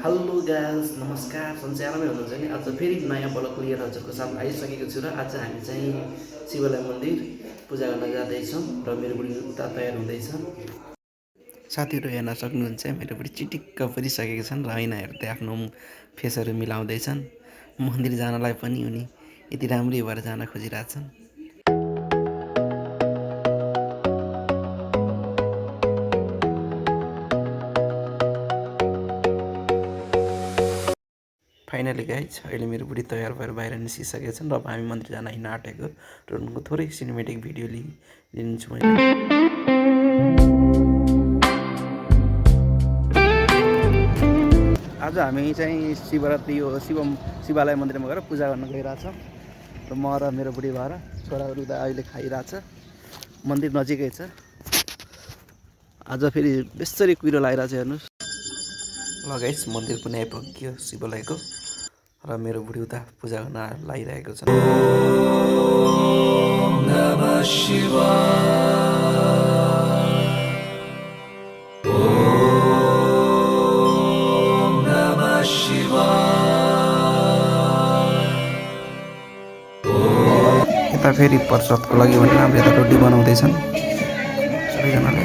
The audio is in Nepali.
हेलो गाइस नमस्कार सन्चै आरामै हुनुहुन्छ नि। आज फेरि नयाँ ब्लग लिएर हजुरको साथ आइसकेको छु र आज हामी चाहिँ शिवालय मन्दिर पूजा गर्न जाँदैछौँ र मेरो बुढी उता तयार हुँदैछ। साथीहरू हेर्न सक्नुहुन्छ मेरो बुढी चिटिक्क परिसकेका छन् र ऐना हेर्दै आफ्नो फेसहरू मिलाउँदैछन्। मन्दिर जानलाई पनि उनी यति राम्रै भएर जान खोजिरहेछन्। फाइनली गाइज अहिले मेरो बुढी तयार भएर बाहिर निस्किसकेका छन् र अब हामी मन्दिर जान हिँड्न आँटेको र उनको थोरै सिनेमेटिक भिडियो लिन्छु मैले। आज हामी चाहिँ शिवरात्रि हो शिवालय मन्दिरमा गएर पूजा गर्न गइरहेछौँ र म र मेरो बुढी भएर छोराहरू त अहिले खाइरहेछ। मन्दिर नजिकै छ। आज फेरि बेसरी कुहिरो लगाइरहेछ हेर्नुहोस्। ल गाइस मन्दिर पनि आइपुग्यो शिवालयको र मेरो बुढी उता पूजा गर्न लागिरहेको छ। यता फेरि प्रसादको लागि भनेर हामीले यता रोटी बनाउँदैछन् सबैजनाले।